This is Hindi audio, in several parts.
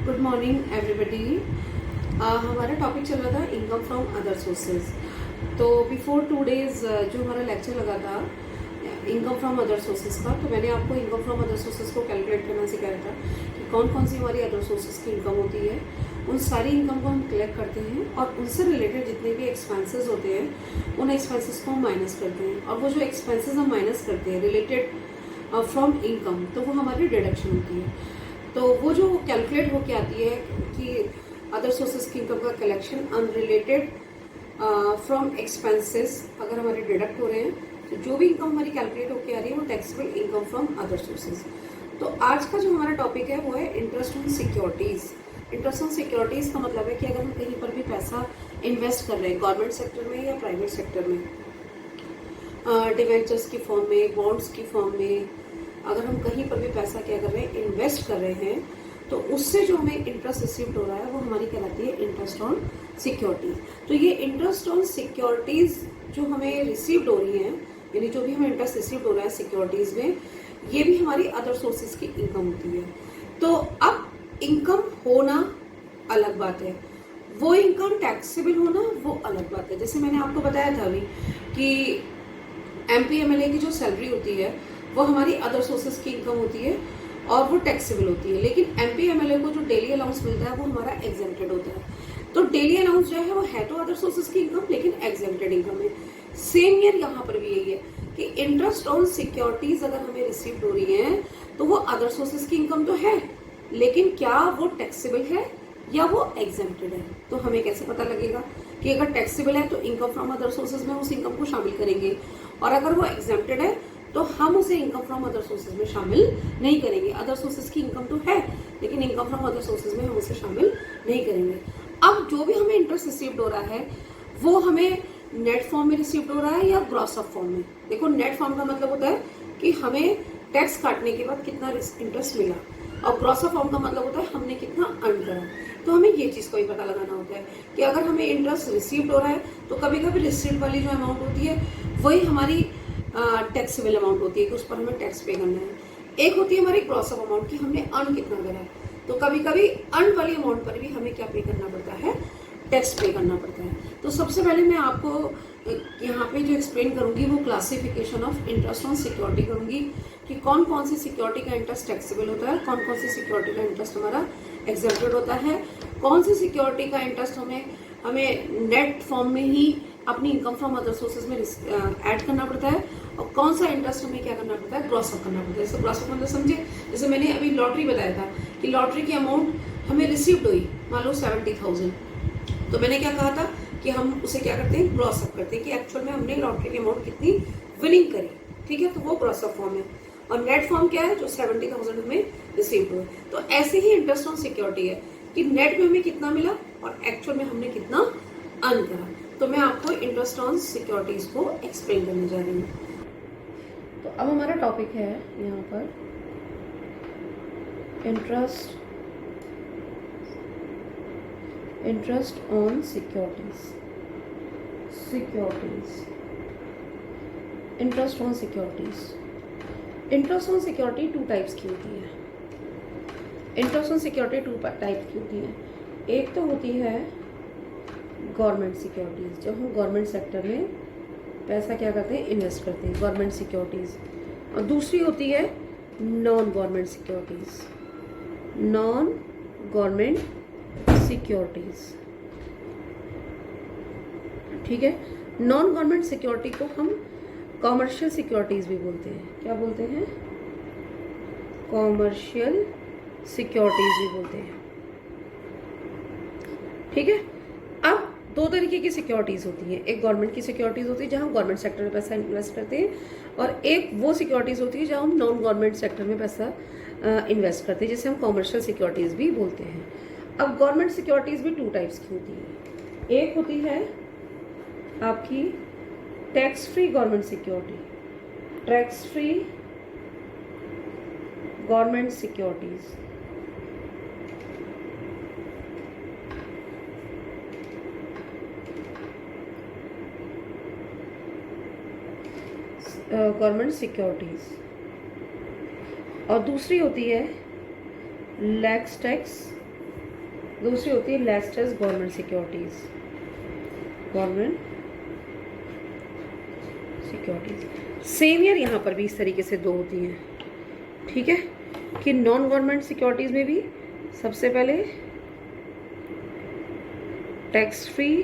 Good morning everybody. हमारा टॉपिक चल रहा था इनकम फ्रॉम अदर सोर्सेज। तो बिफोर 2 डेज जो हमारा लेक्चर लगा था इनकम फ्रॉम अदर सोर्सेज का, तो मैंने आपको इनकम फ्रॉम अदर सोर्सेज को कैलकुलेट करना सिखाया था कि कौन कौन सी हमारी अदर सोर्सेज की इनकम होती है। उन सारी इनकम को हम कलेक्ट करते हैं और उनसे रिलेटेड जितने भी एक्सपेंसेस होते हैं उन एक्सपेंसेस को हम माइनस करते हैं, और वो जो एक्सपेंसेस हम माइनस करते हैं रिलेटेड फ्रॉम इनकम, तो वो हमारी डिडक्शन होती है। तो वो जो कैलकुलेट होके आती है कि अदर सोर्सेज की इनकम का कलेक्शन अनरिलेटेड फ्रॉम एक्सपेंसेस अगर हमारे डिडक्ट हो रहे हैं, तो जो भी इनकम हमारी कैलकुलेट होके आ रही है वो taxable income from other sources. तो आज का जो हमारा टॉपिक है वो है interest on securities. Interest on securities का मतलब है कि अगर हम कहीं पर भी पैसा इन्वेस्ट कर रहे हैं गवर्नमेंट सेक्टर में या प्राइवेट सेक्टर में, डिवेंचर्स की फॉर्म में, बॉन्ड्स की फॉर्म में, अगर हम कहीं पर भी पैसा क्या कर रहे हैं, इन्वेस्ट कर रहे हैं, तो उससे जो हमें इंटरेस्ट रिसीव्ड हो रहा है वो हमारी कहलाती है इंटरेस्ट ऑन सिक्योरिटीज। तो ये इंटरेस्ट ऑन सिक्योरिटीज जो हमें रिसीव्ड हो रही है, यानी जो भी हमें इंटरेस्ट रिसीव्ड हो रहा है सिक्योरिटीज में, ये भी हमारी अदर सोर्सेज की इनकम होती है। तो अब इनकम होना अलग बात है, वो इनकम टैक्सेबल होना वो अलग बात है। जैसे मैंने आपको बताया था अभी कि MP MLA की जो सैलरी होती है वो हमारी अदर सोर्सेज की इनकम होती है और वो टैक्सेबल होती है, लेकिन MP MLA को जो डेली अलाउंस मिलता है वो हमारा एग्जेम्प्टेड होता है। तो डेली अलाउंस जो है वो है तो अदर सोर्सेज की इनकम, लेकिन एग्जेम्प्टेड इनकम है। सेम ईयर यहाँ पर भी यही है कि इंटरेस्ट ऑन सिक्योरिटीज अगर हमें रिसीव्ड हो रही है तो वो अदर सोर्सेज की इनकम तो है, लेकिन क्या वो टैक्सेबल है या वो एग्जेम्प्टेड है। तो हमें कैसे पता लगेगा कि अगर टैक्सेबल है तो इनकम फ्रॉम अदर सोर्सेज में उस इनकम को शामिल करेंगे, और अगर वो एग्जेम्प्टेड है तो हम उसे इनकम फ्रॉम अदर सोर्सेज में शामिल नहीं करेंगे। अदर सोर्सेज की इनकम तो है, लेकिन इनकम फ्रॉम अदर सोर्सेज में हम उसे शामिल नहीं करेंगे। अब जो भी हमें इंटरेस्ट रिसीव्ड हो रहा है वो हमें नेट फॉर्म में रिसीव्ड हो रहा है या ग्रॉस अप फॉर्म में। देखो, नेट फॉर्म का मतलब होता है कि हमें टैक्स काटने के बाद कितना इंटरेस्ट मिला, और ग्रॉस अप फॉर्म का मतलब होता है हमने कितना अर्न करा। तो हमें ये चीज़ को ही पता लगाना होता है कि अगर हमें इंटरेस्ट रिसीव्ड हो रहा है तो कभी कभी रिसीव्ड वाली जो अमाउंट होती है वही हमारी टैक्सेबल अमाउंट होती है कि उस पर हमें टैक्स पे करना है। एक होती है हमारी ग्रॉस अप अमाउंट कि हमने अर्न कितना करा है, तो कभी कभी अर्न वाली अमाउंट पर भी हमें क्या पे करना पड़ता है, टैक्स पे करना पड़ता है। तो सबसे पहले मैं आपको यहाँ पे जो एक्सप्लेन करूंगी वो classification of interest on security करूंगी कि कौन कौन सी सिक्योरिटी का इंटरेस्ट टैक्सेबल होता है, कौन कौन सी सिक्योरिटी का इंटरेस्ट हमारा एग्जेम्प्टेड होता है, कौन सी सिक्योरिटी का इंटरेस्ट हमें नेट फॉर्म में ही अपनी इनकम फ्रॉम अदर सोर्सेज में ऐड करना पड़ता है, और कौन सा इंटरेस्ट हमें क्या करना पड़ता है, ग्रॉस अप करना पड़ता है। जैसे ग्रॉस अप मतलब समझे, जैसे मैंने अभी लॉटरी बताया था कि लॉटरी की अमाउंट हमें रिसीव्ड हुई मान लो 70,000, तो मैंने क्या कहा था कि हम उसे क्या करते हैं, ग्रॉस अप करते हैं कि एक्चुअल में हमने लॉटरी की अमाउंट कितनी विनिंग करी, ठीक है, तो वो ग्रॉस अप फॉर्म है। और नेट फॉर्म क्या है, जो 70,000 हमें रिसीव्ड हुए। तो ऐसे ही इंटरेस्ट ऑन सिक्योरिटी है कि नेट में हमें कितना मिला और एक्चुअल में हमने कितना अर्न करा। तो मैं आपको इंटरेस्ट ऑन सिक्योरिटीज को एक्सप्लेन करने जा रही हूँ। तो अब हमारा टॉपिक है यहाँ पर interest on securities. Interest on securities. Interest on security 2 types की होती है। इंटरेस्ट ऑन सिक्योरिटी 2 टाइप की होती है। एक तो होती है गवर्नमेंट सिक्योरिटीज, जब हम गवर्नमेंट सेक्टर में पैसा क्या करते हैं, इन्वेस्ट करते हैं, गवर्नमेंट सिक्योरिटीज। और दूसरी होती है non government securities. Non government securities, ठीक है। नॉन गवर्नमेंट सिक्योरिटी को हम कॉमर्शियल सिक्योरिटीज भी बोलते हैं। क्या बोलते हैं, कॉमर्शियल सिक्योरिटीज भी बोलते हैं, ठीक है। अब 2 तरीके की सिक्योरिटीज होती हैं। एक गवर्नमेंट की सिक्योरिटीज होती है जहां हम गवर्नमेंट सेक्टर में पैसा इन्वेस्ट करते हैं, और एक वो सिक्योरिटीज होती है जहां हम नॉन गवर्नमेंट सेक्टर में पैसा इन्वेस्ट करते हैं, जिसे हम कॉमर्शियल सिक्योरिटीज भी बोलते हैं। अब गवर्नमेंट सिक्योरिटीज भी 2 टाइप्स की होती है। एक होती है आपकी tax free government security, tax free government securities. Government securities, और दूसरी होती है लैक्स टैक्स दूसरी होती है लेस्टेस्ट government securities, government securities. Same year यहाँ पर भी इस तरीके से दो होती हैं, ठीक है, कि नॉन गवर्नमेंट सिक्योरिटीज में भी सबसे पहले टैक्स फ्री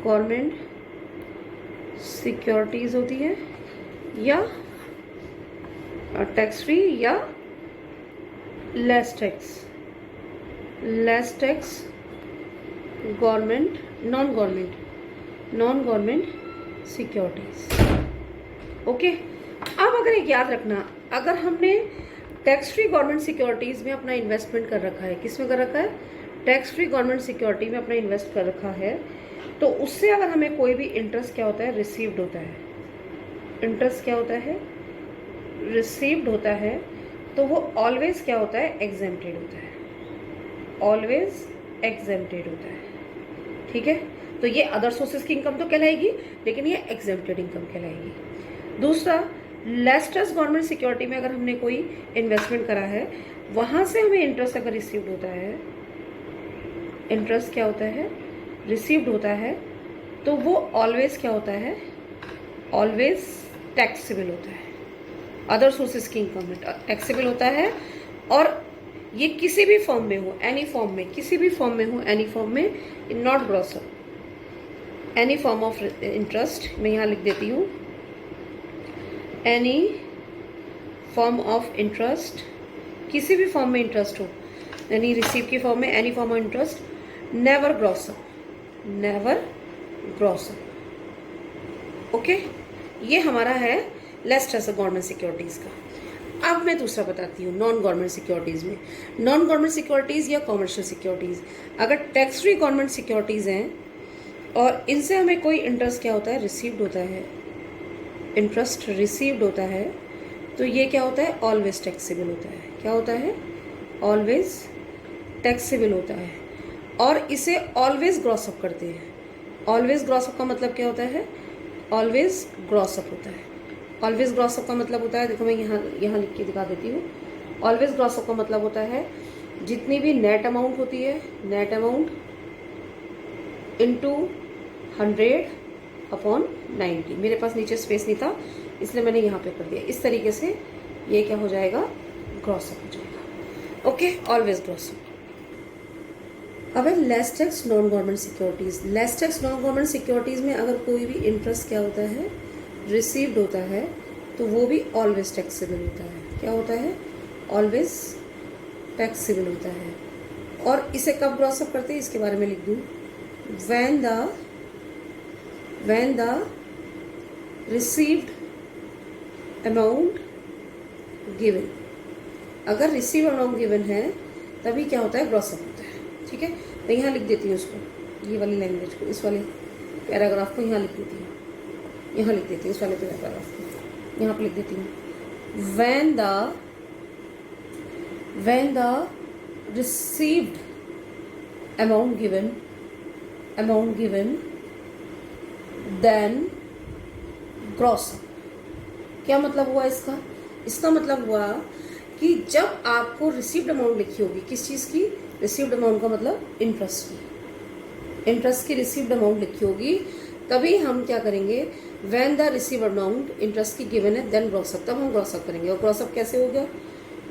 गवर्नमेंट सिक्योरिटीज होती है, या टैक्स फ्री या less tax government non government securities. Okay, अब अगर एक याद रखना, अगर हमने टैक्स फ्री गवर्नमेंट सिक्योरिटीज में अपना इन्वेस्टमेंट कर रखा है, किस में कर रखा है, टैक्स फ्री गवर्नमेंट सिक्योरिटी में अपना इन्वेस्ट कर रखा है, तो उससे अगर हमें कोई भी इंटरेस्ट क्या होता है, रिसीव्ड होता है, इंटरेस्ट क्या होता है, रिसीव्ड होता है, तो वो ऑलवेज क्या होता है, एग्जेम्प्टेड होता है, ऑलवेज एग्जेम्प्टेड होता है, ठीक है। तो ये अदर सोर्सेज की इनकम तो कहलाएगी, लेकिन ये एग्जेम्प्टेड इनकम कहलाएगी। दूसरा, लेस्टेस्ट गवर्नमेंट सिक्योरिटी में अगर हमने कोई इन्वेस्टमेंट करा है, वहाँ से हमें इंटरेस्ट अगर रिसीव्ड होता है, इंटरेस्ट क्या होता है, रिसीव्ड होता है, तो वो ऑलवेज क्या होता है, ऑलवेज टैक्सेबल होता है। अदर सोर्सेज की इनकम में टैक्सेबल होता है, और ये किसी भी फॉर्म में हो, एनी फॉर्म में, किसी भी फॉर्म में हो, एनी फॉर्म में, not gross up, any form of interest, मैं यहाँ लिख देती हूँ, एनी फॉर्म ऑफ इंटरेस्ट, किसी भी फॉर्म में इंटरेस्ट हो, यानी रिसीव की फॉर्म में, any form of interest, never gross up, never gross up. Okay, ये हमारा है लेस्टेस्ट गवर्नमेंट सिक्योरिटीज का। अब मैं दूसरा बताती हूँ, नॉन गवर्नमेंट सिक्योरिटीज में, नॉन गवर्नमेंट सिक्योरिटीज या कॉमर्शियल सिक्योरिटीज। अगर टैक्स फ्री गवर्नमेंट सिक्योरिटीज हैं और इनसे हमें कोई इंटरेस्ट क्या होता है, रिसीव्ड होता है, इंटरेस्ट रिसीव्ड होता है, तो ये क्या होता है, ऑलवेज टैक्सेबल होता है। क्या होता है, ऑलवेज टैक्सेबल होता है, और इसे ऑलवेज ग्रॉस अप करते हैं। ऑलवेज ग्रॉस अप का मतलब क्या होता है, ऑलवेज ग्रॉस अप होता है। ऑलवेज ग्रॉस अप का मतलब होता है, देखो मैं यहाँ लिख के दिखा देती हूँ। ऑलवेज ग्रॉस अप का मतलब होता है जितनी भी नेट अमाउंट होती है, नेट अमाउंट इंटू 100/90। मेरे पास नीचे स्पेस नहीं था, इसलिए मैंने यहाँ पे कर दिया। इस तरीके से ये क्या हो जाएगा, ग्रॉस अप हो जाएगा। Okay, always gross up. अब है less tax non government securities. Less tax non government securities में अगर कोई भी इंटरेस्ट क्या होता है, रिसीव्ड होता है, तो वो भी ऑलवेज टैक्सेबल होता है। क्या होता है, ऑलवेज टैक्सेबल होता है। और इसे कब ग्रॉस अप करते हैं, इसके बारे में लिख दूँ, when the received amount given, अगर रिसीव अमाउंट गिवन है तभी क्या होता है, ग्रॉस अप होता है। ठीक है, मैं यहाँ लिख देती हूँ उसको, ये वाली लैंग्वेज को, इस वाले पैराग्राफ को यहाँ लिख देती हूँ, यहाँ लिख देती हूँ, इस वाले पैराग्राफ को यहाँ पर लिख देती हूँ। when the received amount given then gross up। क्या मतलब हुआ इसका, इसका मतलब हुआ कि जब आपको रिसीव्ड अमाउंट लिखी होगी, किस चीज़ की, रिसीव्ड अमाउंट का मतलब इंटरेस्ट की, इंटरेस्ट की रिसीव्ड अमाउंट लिखी होगी, तभी हम क्या करेंगे, when the received amount interest की गिवन है देन ग्रॉस अप, तब हम ग्रॉस अप करेंगे। और ग्रॉस अप कैसे होगा,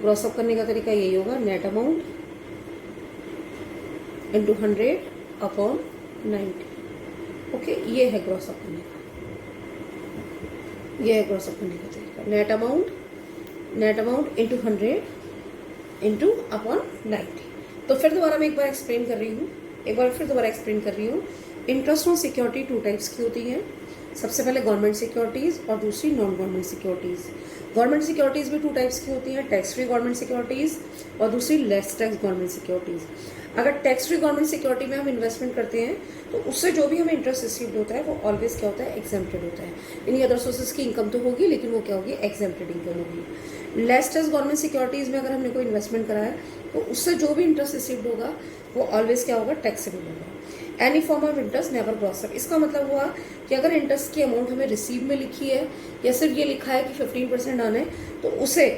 ग्रॉस अप करने का तरीका यही होगा, नेट अमाउंट इंटू 100/90। ओके, ये है ग्रॉस अप करने का, ये है ग्रॉस अप करने का तरीका, नेट अमाउंट इंटू 100/90। तो फिर दोबारा मैं एक बार एक्सप्लेन कर रही हूँ, इंटरेस्ट ऑन सिक्योरिटी 2 टाइप्स की होती है। सबसे पहले गवर्नमेंट सिक्योरिटीज़ और दूसरी non government securities. Government securities भी 2 टाइप्स की होती हैं, टैक्स फ्री गवर्नमेंट सिक्योरिटीज़ और दूसरी लेस टैक्स गवर्नमेंट सिक्योरिटीज़। अगर टैक्स फ्री गवर्नमेंट सिक्योरिटी में हम इन्वेस्टमेंट करते हैं तो उससे जो भी हमें इंटरेस्ट रिसीव्ड होता है वो ऑलवेज क्या होता है, एग्जेम्प्टेड होता है। यानी अदर सोर्सेज की इनकम तो होगी, लेकिन वो क्या होगी, एग्जेम्प्टेड इनकम होगी। लेस टैक्स गवर्नमेंट सिक्योरिटीज़ में अगर हमने कोई इन्वेस्टमेंट करा है तो उससे जो भी इंटरेस्ट रिसीव्ड होगा वो ऑलवेज क्या होगा, टैक्सेबल होगा। Any form of interest never gross up. इसका मतलब हुआ कि अगर इंटरेस्ट की अमाउंट हमें रिसीव में लिखी है या सिर्फ ये लिखा है कि 15% आना है, तो उसे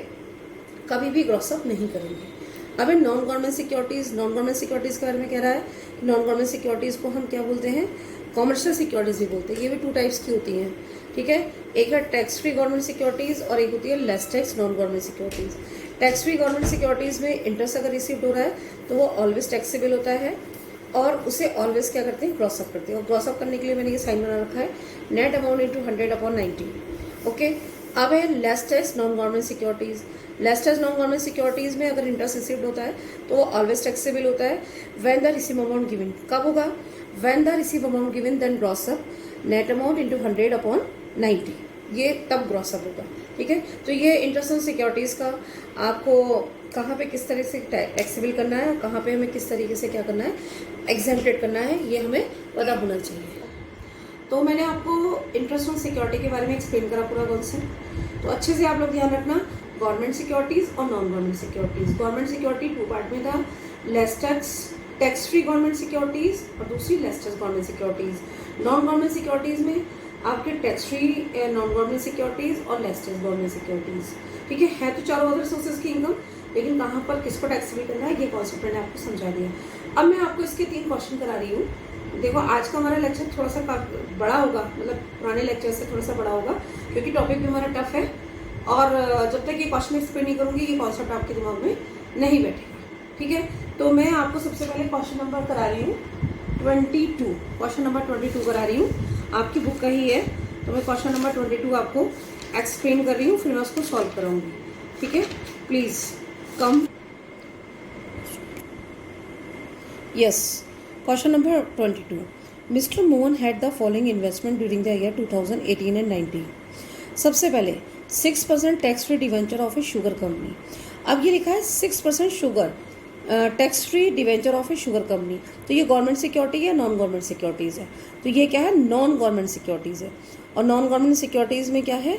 कभी भी ग्रॉस अप नहीं करेंगे। अब है non government securities. Non government securities के बारे में कह रहा है, नॉन गवर्नमेंट सिक्योरिटीज को हम क्या बोलते हैं, कॉमर्शियल सिक्योरिटीज भी बोलते हैं। ये भी 2 टाइप्स की होती हैं, ठीक है। एक है टैक्स फ्री गवर्नमेंट सिक्योरिटीज और एक होती है less tax non government securities. Tax free government securities में इंटरेस्ट अगर रिसीव हो रहा है तो वो ऑलवेज टैक्सेबल होता है और उसे ऑलवेज क्या करते हैं, क्रॉस अप करते हैं। और क्रॉस अप करने के लिए मैंने ये साइन बना रखा है, नेट अमाउंट इंटू 100/90। ओके, अब है less tax non government securities. Less tax non government securities में अगर इंटरेस्ट रिसीव्ड होता है तो वो ऑलवेज टैक्सेबल होता है। When the receive amount given, कब होगा, when the receive amount given then gross up net amount into 100/90, ये तब ग्रॉस अप होगा, ठीक है। तो ये इंटरेस्ट ऑन सिक्योरिटीज का आपको कहाँ पे किस तरह से टैक्सेबल करना है और कहाँ पे हमें किस तरीके से क्या करना है, एग्जेम्प्टेड करना है, ये हमें पता होना चाहिए। तो मैंने आपको इंटरेस्ट ऑन सिक्योरिटी के बारे में एक्सप्लेन करा पूरा कॉन्सेप्ट। तो अच्छे से आप लोग ध्यान रखना, गवर्नमेंट सिक्योरिटीज और non government securities. Government security 2 part में था, less tax tax free government securities और दूसरी less tax government securities. Non government securities में आपके tax free non government securities और लेस टैक्स गवर्नमेंट सिक्योरिटीज, ठीक है तो चारों अदर सोर्सेज की इनकम, लेकिन कहाँ पर किसको टैक्सेबल करना है ये कॉन्सेप्ट मैंने आपको समझा दिया। अब मैं आपको इसके 3 क्वेश्चन करा रही हूँ। देखो आज का हमारा लेक्चर थोड़ा सा बड़ा होगा, मतलब पुराने लेक्चर से थोड़ा सा बड़ा होगा क्योंकि टॉपिक भी हमारा टफ है और जब तक ये क्वेश्चन एक्सप्लेन नहीं करूँगी ये कॉन्सेप्ट आपके दिमाग में नहीं बैठेगा, ठीक है। तो मैं आपको सबसे पहले क्वेश्चन नंबर करा रही हूँ 22, क्वेश्चन नंबर 22 करा रही हूँ, आपकी बुक का ही है। तो मैं क्वेश्चन नंबर 22 आपको एक्सप्लेन कर रही हूँ, फिर मैं उसको सॉल्व कराऊंगी, ठीक है। Please come. Yes, question number 22। Mister Mohan had the following investment during the year 2018 and 19। सबसे पहले 6% tax free debenture of A sugar company. अब ये लिखा है 6% sugar tax free debenture of A sugar company, तो ये गवर्नमेंट सिक्योरिटी है, नॉन गवर्नमेंट सिक्योरिटीज़ है। तो ये क्या है, नॉन गवर्नमेंट सिक्योरिटीज़ है। और नॉन गवर्नमेंट सिक्योरिटीज़ में क्या है,